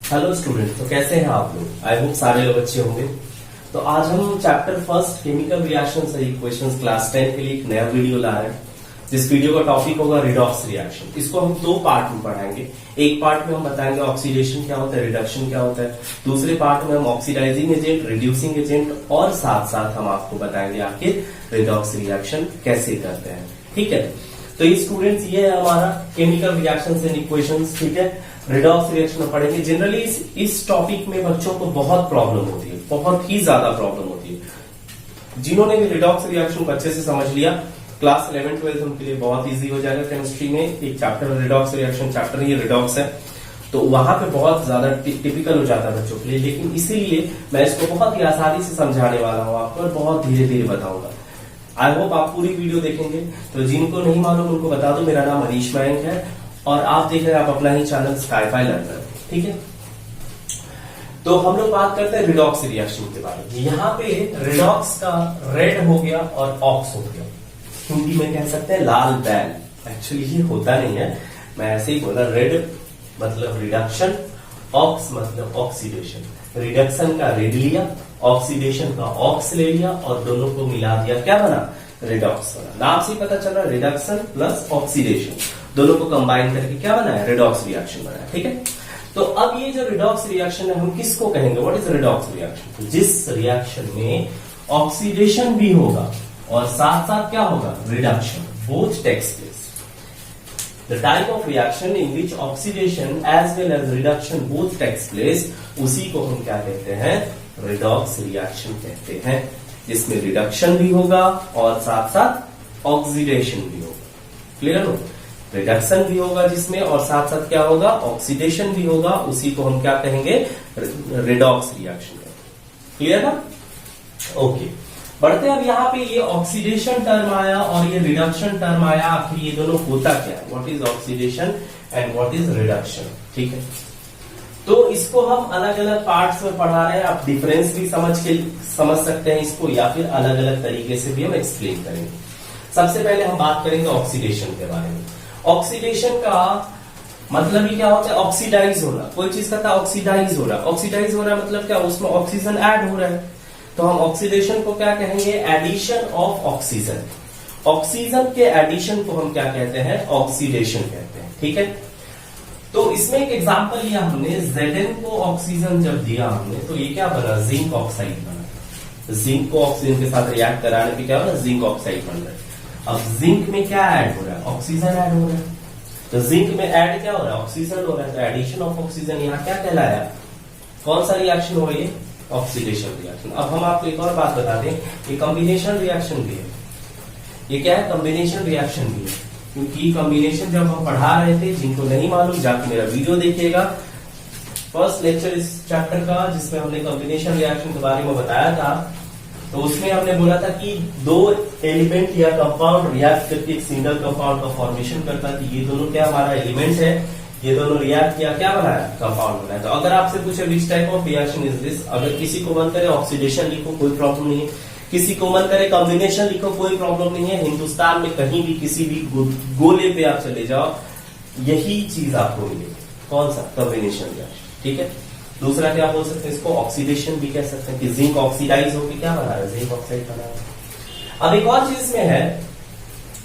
Hello student, तो कैसे हैं आप लोग? आई होप सारे लोग अच्छे होंगे। तो आज हम चैप्टर फर्स्ट केमिकल रिएक्शन से इक्वेशंस क्लास 10 के लिए एक नया वीडियो ला रहे हैं। जिस वीडियो का टॉपिक होगा रिडॉक्स रिएक्शन। इसको हम दो पार्ट में पढ़ाएंगे। एक पार्ट में हम बताएंगे ऑक्सीडेशन क्या होता है, रिडक्शन क्या होता है। दूसरे पार्ट में हम ऑक्सीडाइजिंग एजेंट, रिड्यूसिंग एजेंट और साथ साथ हम आपको बताएंगे आखिर रिडॉक्स रिएक्शन कैसे करते हैं। ठीक है, तो ये स्टूडेंट्स ये है हमारा केमिकल रिएक्शंस एंड इक्वेशंस। ठीक है, रिडॉक्स रिएक्शन में पढ़ेंगे। जनरली इस टॉपिक में बच्चों को बहुत प्रॉब्लम होती है, बहुत ही ज्यादा प्रॉब्लम होती है। जिन्होंने भी रिडॉक्स रिएक्शन को अच्छे से समझ लिया, क्लास 11-12 उनके लिए बहुत इजी हो जाएगा। केमिस्ट्री में एक चैप्टर रिडॉक्स रिएक्शन चैप्टर ही रिडॉक्स है, तो वहां पे बहुत ज्यादा टिपिकल हो जाता है बच्चों के लिए। लेकिन इसीलिए मैं इसको बहुत ही आसानी से समझाने वाला हूँ आपको और बहुत धीरे धीरे बताऊंगा। आई होप आप पूरी वीडियो देखेंगे। तो जिनको नहीं मालूम उनको बता दो, मेरा नाम हरीश मयंक है और आप देख रहे हैं आप अपना ही चैनल स्काईफाई लर्नर। ठीक है, तो हम लोग बात करते हैं रिडॉक्स रिएक्शन के बारे में। यहाँ पे रिडॉक्स का रेड हो गया और ऑक्स हो गया। हिंदी में कह सकते हैं लाल बैल। एक्चुअली ये होता नहीं है, मैं ऐसे ही बोला। रेड मतलब रिडक्शन, ऑक्स मतलब ऑक्सीडेशन। रिडक्शन का रेड लिया, ऑक्सीडेशन का ऑक्स ले लिया और दोनों को मिला दिया, क्या बना? रिडॉक्स बना। नाम से ही पता चल रहा है, रिडक्शन प्लस ऑक्सीडेशन दोनों को कंबाइन करके क्या बना है? रिडॉक्स रिएक्शन बना है। ठीक है, तो अब ये जो रिडॉक्स रिएक्शन है हम किसको कहेंगे? What is redox reaction? जिस रिएक्शन में ऑक्सीडेशन भी होगा और साथ साथ क्या होगा? Reduction. Both takes place. The type of reaction in which oxidation as well as reduction both takes place, उसी को हम क्या कहते हैं? रिडॉक्स रिएक्शन कहते हैं। जिसमें रिडक्शन भी होगा और साथ साथ ऑक्सीडेशन भी होगा। क्लियर हो? रिडक्शन भी होगा जिसमें और साथ साथ क्या होगा? ऑक्सीडेशन भी होगा। उसी को हम क्या कहेंगे? रिडॉक्स रिएक्शन कहेंगे। क्लियर ना? ओके, बढ़ते अब यहाँ पे ये ऑक्सीडेशन टर्म आया और ये रिडक्शन टर्म आया। आखिर ये दोनों होता क्या है? What is oxidation and what is reduction? ठीक है, तो इसको हम अलग अलग पार्ट्स में पढ़ा रहे हैं। आप डिफरेंस भी समझ सकते हैं इसको, या फिर अलग अलग तरीके से भी हम एक्सप्लेन करेंगे। सबसे पहले हम बात करेंगे ऑक्सीडेशन के बारे में। ऑक्सीडेशन का मतलब ही क्या होता है? ऑक्सीडाइज होना। कोई चीज का ऑक्सीडाइज हो रहा है। ऑक्सीडाइज हो रहा है मतलब क्या? उसमें ऑक्सीजन ऐड हो रहा है। तो हम ऑक्सीडेशन को क्या कहेंगे? Addition of oxygen. ऑक्सीजन के एडिशन को हम क्या कहते हैं? ऑक्सीडेशन कहते हैं। ठीक है, तो इसमें एक एग्जांपल लिया हमने। Zn को ऑक्सीजन जब दिया हमने तो ये क्या बना? जिंक ऑक्साइड बना। जिंक को ऑक्सीजन के साथ रिएक्ट कराने पे क्या बना? जिंक ऑक्साइड बन रहा है। अब जिंक में क्या ऐड हो रहा है? ऑक्सीजन ऐड हो रहा है। तो जिंक में ऐड क्या हो रहा है? ऑक्सीजन हो रहा है। तो एडिशन ऑफ ऑक्सीजन यहाँ क्या कहलाया? कौन सा रिएक्शन हो रही है? Oxidation reaction. अब हम आपको एक और बात बता दें, ये कॉम्बिनेशन रिएक्शन भी है। ये क्या है? कॉम्बिनेशन रिएक्शन भी है। क्योंकि कॉम्बिनेशन जब हम पढ़ा रहे थे, जिनको नहीं मालूम जाके मेरा वीडियो देखिएगा, फर्स्ट लेक्चर इस चैप्टर का, जिसमें हमने कॉम्बिनेशन रिएक्शन के बारे में बताया था। तो उसमें हमने बोला था कि दो एलिमेंट या कंपाउंड रिएक्ट करके एक सिंगल कंपाउंड का फॉर्मेशन करता है। ये दोनों क्या हमारा एलिमेंट है, ये दोनों रिएक्ट किया, क्या बनाया? कंपाउंड बनाया। तो अगर आपसे पूछे which type of reaction is this, अगर किसी को मन करे ऑक्सीडेशन लिखो, कोई प्रॉब्लम नहीं है। किसी को मन करे कॉम्बिनेशन लिखो, कोई प्रॉब्लम नहीं है। हिंदुस्तान में कहीं भी किसी भी गोले पे आप चले जाओ, यही चीज आपको मिलेगी। कौन सा? Combination reaction. ठीक है, दूसरा क्या बोल सकते हैं इसको? ऑक्सीडेशन भी कह सकते हैं कि जिंक ऑक्सीडाइज होकर क्या बना रहा है? जिंक ऑक्साइड बना रहा है। अब एक और चीज में है,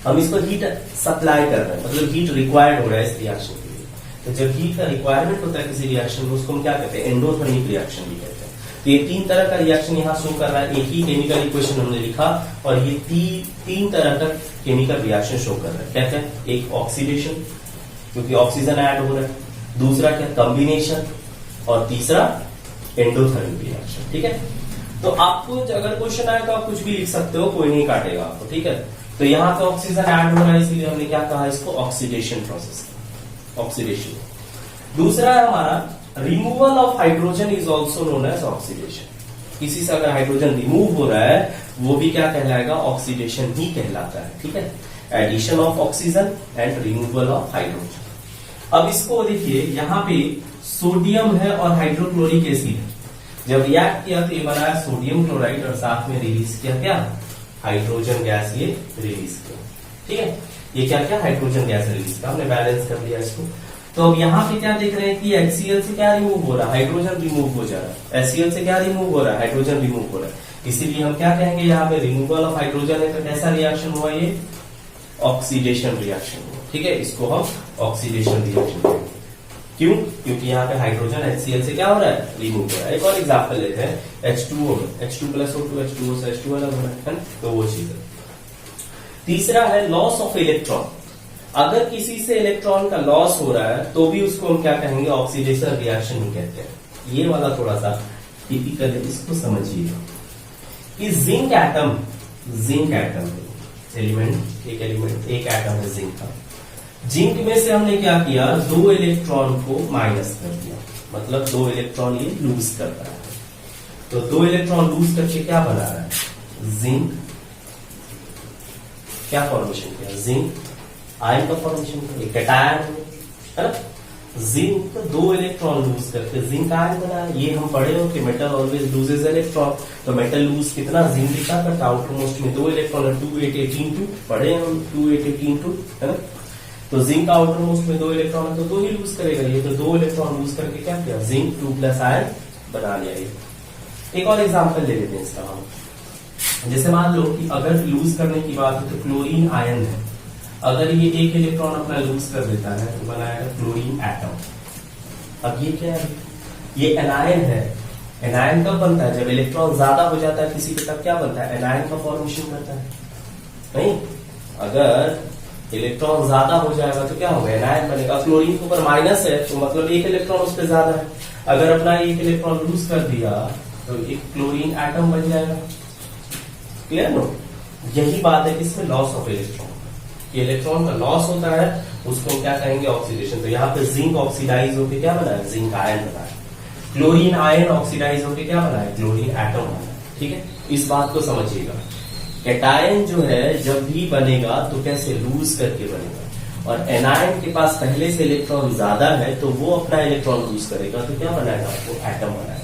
हम इसको हीट सप्लाई कर रहे हैं, मतलब हीट रिक्वायर्ड हो रहा है इस रिएक्शन के लिए। तो जब हीट का रिक्वायरमेंट होता है किसी रिएक्शन में, उसको हम क्या कहते हैं? एंडोथर्मिक रिएक्शन भी कहते हैं। तो ये तीन तरह का रिएक्शन यहाँ शो कर रहा है। एक ही केमिकल इक्वेशन हमने लिखा और ये तीन तरह का केमिकल रिएक्शन शो कर रहा है। क्या क्या? एक ऑक्सीडेशन, क्योंकि ऑक्सीजन ऐड हो रहा है। दूसरा क्या? कॉम्बिनेशन। और तीसरा एंडोथर्मिक रिएक्शन। ठीक है, तो आपको अगर क्वेश्चन आए तो आप कुछ भी लिख सकते हो, कोई नहीं काटेगा आपको। ठीक है, तो यहाँ पे ऑक्सीजन ऐड हो रहा है, इसलिए हमने क्या कहा? इसको ऑक्सीडेशन प्रोसेस, ऑक्सीडेशन। दूसरा है हमारा removal of hydrogen is also known as oxidation. किसी से अगर हाइड्रोजन रिमूव हो रहा है, वो भी क्या कहलाएगा? ऑक्सीडेशन ही कहलाता है। ठीक है, addition of oxygen and removal of hydrogen. अब इसको देखिए, यहाँ पे सोडियम है और हाइड्रोक्लोरिक एसिड है। जब रिएक्ट किया तो ये बनाया सोडियम क्लोराइड और साथ में रिलीज किया क्या? हाइड्रोजन गैस ये रिलीज किया। ठीक है, ये क्या क्या? हाइड्रोजन गैस रिलीज किया। हमने बैलेंस कर लिया इसको। तो अब यहाँ पे क्या देख रहे हैं कि HCl से क्या रिमूव हो रहा है, हाइड्रोजन रिमूव हो जा रहा है। HCl से क्या रिमूव हो रहा है, हाइड्रोजन रिमूव हो रहा है। इसीलिए हम क्या कहेंगे यहाँ पे रिमूवल ऑफ हाइड्रोजन है तो कैसा रिएक्शन हुआ, ये ऑक्सीडेशन रिएक्शन हुआ। ठीक है, इसको हम ऑक्सीडेशन रिएक्शन कहेंगे। क्यों? क्योंकि यहाँ पे हाइड्रोजन HCl से क्या हो रहा है, रिमूव हो रहा है। एक और एग्जांपल लेते हैं, H2O H2 plus O2 H2O से H2 अलग हो रहा है, तो वो चीज है। तीसरा है लॉस ऑफ इलेक्ट्रॉन। अगर किसी से इलेक्ट्रॉन का लॉस हो रहा है तो भी उसको हम क्या कहेंगे, ऑक्सीडेशन रिएक्शन ही कहते हैं। ये वाला थोड़ा सा टिपिकल है, इसको समझिएगा कि जिंक एटम एलिमेंट एक एटम है जिंक का। जिंक में से हमने क्या किया, 2 इलेक्ट्रॉन को माइनस कर दिया, मतलब 2 इलेक्ट्रॉन ये लूज कर रहा है। तो 2 इलेक्ट्रॉन लूज करके क्या बना रहा है, जिंक क्या फॉर्मेशन किया, जिंक आयन का फॉर्मेशन किया, कैटायन है ना। जिंक 2 इलेक्ट्रॉन लूज करके जिंक आयन बना। ये हम पढ़े हो कि मेटल ऑलवेज लूजेज इलेक्ट्रॉन। तो मेटल लूज कितना, जिंक कितना करता, आउटर मोस्ट में 2 इलेक्ट्रॉन, 2 8 18 2 पढ़े हम, 2 8 18 2 है ना। तो जिंक का आउटर मोस्ट में 2 इलेक्ट्रॉन है तो 2 ही लूज करेगा ये, तो 2 इलेक्ट्रॉन लूज करके क्या किया, जिंक 2 प्लस आयन बना लिया ये। एक और एग्जांपल ले लेते हैं इसका हम, जैसे मान लो कि अगर लूज करने की बात है तो क्लोरीन आयन है, अगर ये 1 इलेक्ट्रॉन अपना लूज कर देता है तो बनाएगा क्लोरीन एटम। अब ये क्या है, ये एनायन है। एनायन कब बनता है, जब इलेक्ट्रॉन ज्यादा हो जाता है किसी के, तब क्या बनता है, एनायन का फॉर्मेशन करता है। नहीं, अगर इलेक्ट्रॉन ज्यादा हो जाएगा तो क्या होगा, एनायन बनेगा। क्लोरीन के ऊपर माइनस है तो मतलब 1 इलेक्ट्रॉन उस पर ज्यादा है। अगर अपना 1 इलेक्ट्रॉन लूज कर दिया तो एक क्लोरीन एटम बन जाएगा। क्लियर नो, यही बात है किसमें, लॉस ऑफ इलेक्ट्रॉन। इलेक्ट्रॉन का लॉस होता है उसको क्या कहेंगे, ऑक्सीडेशन। तो यहाँ पे जिंक ऑक्सीडाइज होकर क्या बना है, जिंक आयन बना है। क्लोरीन आयन ऑक्सीडाइज होकर क्या बना है, क्लोरीन एटम बना है। ठीक है, इस बात को समझिएगा। कैटायन जो है जब भी बनेगा तो कैसे, लूज करके बनेगा। और एनायन के पास पहले से इलेक्ट्रॉन ज्यादा है तो वो अपना इलेक्ट्रॉन लूज करेगा तो क्या बनाएगा, वो एटम बनाएगा।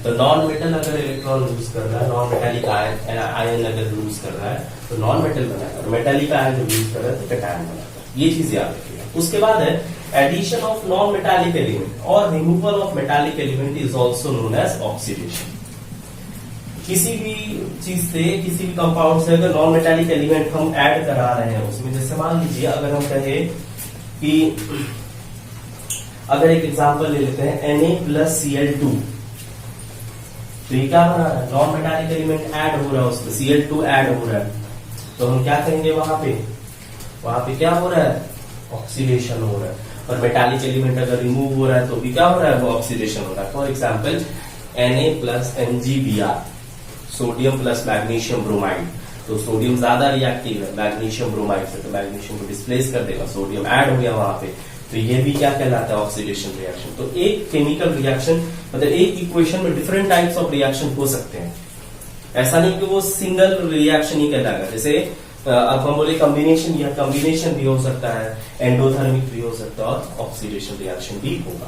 तो नॉन मेटल अगर इलेक्ट्रॉन लूज कर रहा है, नॉन मेटालिक आयन अगर लूज कर रहा है तो नॉन मेटल बनाएगा, और मेटालिक आयन जो लूज कर रहा है तो कैटायन बनाएगा। ये चीज याद रखिएगा। उसके बाद है addition of non metallic element और removal of metallic element is also known as oxidation. किसी भी चीज से, किसी भी कंपाउंड से अगर नॉन मेटालिक एलिमेंट हम ऐड करा रहे हैं उसमें, जैसे मान लीजिए अगर हम कहें कि, अगर एक एग्जांपल ले लेते हैं Na+Cl2, तो ये क्या बना रहा है, नॉन मेटालिक एलिमेंट ऐड हो रहा है उसमें, Cl2 ऐड हो रहा है, तो हम क्या कहेंगे वहां पे क्या हो रहा है, ऑक्सीडेशन हो रहा है। और मेटालिक एलिमेंट अगर रिमूव हो रहा है तो भी क्या हो रहा है, वो ऑक्सीडेशन हो रहा है। For example Na+MgBr, sodium plus magnesium bromide. तो सोडियम ज्यादा रिएक्टिव है मैग्नीशियम ब्रोमाइड से, तो मैग्नीशियम को डिस्प्लेस कर देगा, सोडियम ऐड हो गया वहां पे, तो ये भी क्या कहलाता है, ऑक्सीडेशन रिएक्शन। तो एक केमिकल रिएक्शन, मतलब एक इक्वेशन में डिफरेंट टाइप्स ऑफ रिएक्शन हो सकते हैं। ऐसा नहीं कि वो सिंगल रिएक्शन ही कहलाएगा। जैसे अब हम बोले कॉम्बिनेशन, या कॉम्बिनेशन भी हो सकता है, एंडोथर्मिक भी हो सकता है, और ऑक्सीडेशन रिएक्शन भी होगा।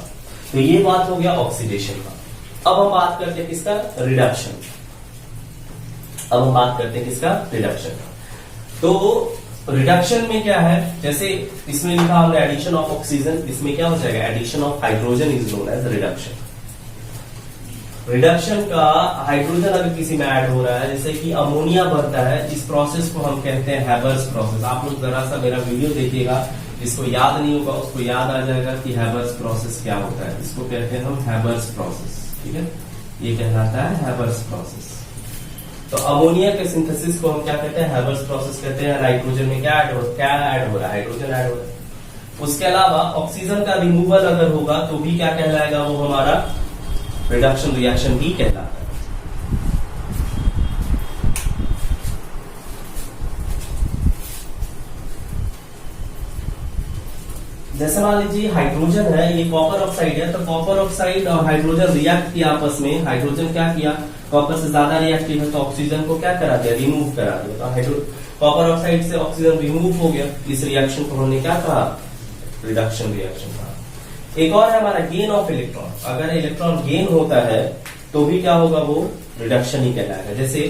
तो ये बात हो गया ऑक्सीडेशन का। अब हम बात करते हैं किसका, रिडक्शन। अब हम बात करते हैं किसका, रिडक्शन का। तो रिडक्शन में क्या है, जैसे इसमें लिखा हमने एडिशन ऑफ ऑक्सीजन, इसमें क्या हो जाएगा, addition of hydrogen is known as reduction. Reduction का हाइड्रोजन अगर किसी में ऐड हो रहा है, जैसे कि अमोनिया बनता है, इस प्रोसेस को हम कहते हैं हैबर्स प्रोसेस। आप लोग जरा सा मेरा वीडियो देखिएगा, जिसको याद नहीं होगा उसको याद आ जाएगा कि हैबर्स प्रोसेस क्या होता है। इसको कहते हैं हम हैबर्स प्रोसेस। ठीक है, ये कहलाता है हैबर्स प्रोसेस। तो अमोनिया के सिंथेसिस को हम क्या कहते हैं, हैबर्स प्रोसेस कहते हैं। नाइट्रोजन में क्या ऐड हो रहा है, हाइड्रोजन ऐड हो रहा है। उसके अलावा ऑक्सीजन का रिमूवल अगर होगा तो भी क्या कहलाएगा, वो हमारा रिडक्शन रिएक्शन भी कहलाता है। जैसे मान लीजिए हाइड्रोजन है, ये कॉपर ऑक्साइड है, तो कॉपर ऑक्साइड और हाइड्रोजन रिएक्ट किया आपस में। हाइड्रोजन क्या किया, कॉपर से ज्यादा रिएक्टिव है तो ऑक्सीजन को क्या करा दिया, रिमूव करा दिया। तो कॉपर ऑक्साइड से ऑक्सीजन रिमूव हो गया। इस रिएक्शन को हमने क्या कहा, रिडक्शन रिएक्शन कहा। एक और है हमारा गेन ऑफ इलेक्ट्रॉन। अगर इलेक्ट्रॉन गेन होता है तो तो भी क्या होगा, वो रिडक्शन ही कहलाएगा। जैसे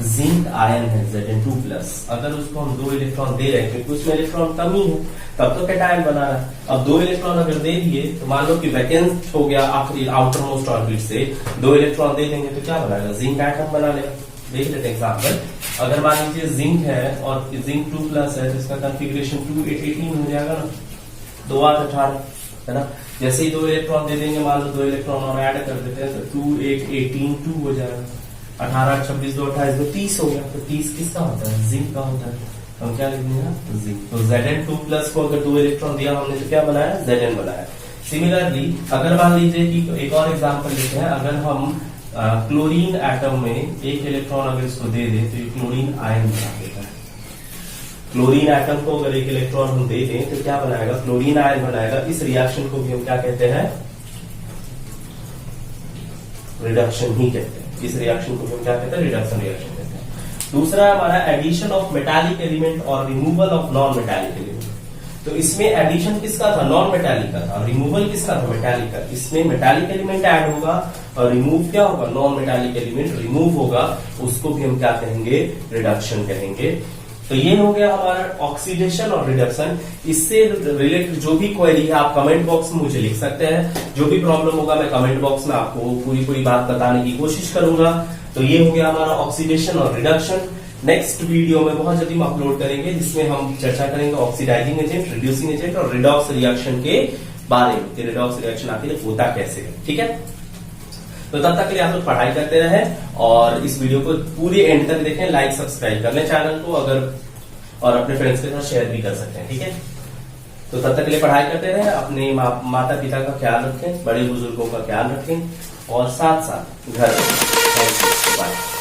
जिंक आयन है Zn2+, अगर उसको हम 2 इलेक्ट्रॉन दे रहे हैं क्योंकि उसमें इलेक्ट्रॉन कमी है, तब तो कैटायन बना रहा है। अब 2 इलेक्ट्रॉन अगर दे दिए तो मान लो कि वैकेंट हो गया आखिरी आउटर मोस्ट ऑर्बिट से, 2 इलेक्ट्रॉन दे देंगे तो क्या बनाएगा, जिंक एटम बना लेगा। देख लेते हैं एग्जाम्पल। अगर मान लीजिए जिंक है और जिंक 2+ है तो इसका कॉन्फ़िगरेशन 2 8 18 हो जाएगा ना, 2 8 18 है ना। जैसे ही 2 इलेक्ट्रॉन दे देंगे, मान लो 2 इलेक्ट्रॉन और ऐड कर देते हैं तो 2 8 18 2 हो जाएगा। 18 26 2 28 में 30 हो गया। तो 30 किसका होता है, जिंक का होता है। हम क्या लिख देंगे, जिंक। तो Zn2+ को अगर 2 इलेक्ट्रॉन दिया हमने तो क्या बनाया, Zn बनाया। सिमिलरली अगर मान लीजिए कि एक और एग्जांपल लेते हैं, अगर हम क्लोरीन एटम में 1 इलेक्ट्रॉन अगर इसको दे दे तो ये क्लोरीन आयन बना देता है। क्लोरीन एटम को अगर 1 इलेक्ट्रॉन हम दे दें तो क्या बनाएगा, क्लोरीन आयन बनाएगा। इस रिएक्शन को भी हम क्या कहते हैं, रिडक्शन ही कहते हैं। इस रिएक्शन को हम क्या कहते हैं, रिडक्शन रिएक्शन कहते हैं। दूसरा हमारा एडिशन ऑफ मेटालिक एलिमेंट और removal of non metallic element. तो इसमें एडिशन किसका था, नॉन मेटालिक का था। रिमूवल किसका था, मेटालिक का। इसमें मेटालिक एलिमेंट ऐड होगा और रिमूव क्या होगा, नॉन मेटालिक एलिमेंट रिमूव होगा। उसको भी हम क्या कहेंगे, रिडक्शन कहेंगे। तो ये हो गया हमारा ऑक्सीडेशन और रिडक्शन। इससे रिलेटेड जो भी क्वेरी है आप कमेंट बॉक्स में मुझे लिख सकते हैं। जो भी प्रॉब्लम होगा मैं कमेंट बॉक्स में आपको पूरी बात बताने की कोशिश करूंगा। तो ये हो गया हमारा ऑक्सीडेशन और रिडक्शन। नेक्स्ट वीडियो में बहुत जल्दी हम अपलोड करेंगे जिसमें हम चर्चा करेंगे ऑक्सीडाइजिंग एजेंट, रिड्यूसिंग एजेंट और रिडॉक्स रिएक्शन के बारे में। रिडॉक्स रिएक्शन आखिर होता कैसे है, ठीक है। तो तब तक के लिए आप लोग पढ़ाई करते रहें और इस वीडियो को पूरे एंड तक देखें। लाइक सब्सक्राइब कर लें चैनल को अगर, और अपने फ्रेंड्स के साथ शेयर भी कर सकते हैं, ठीक है। तो तब तक के लिए पढ़ाई करते रहें, अपने माता पिता का ख्याल रखें, बड़े बुजुर्गों का ख्याल रखें और साथ साथ घर में। बाय।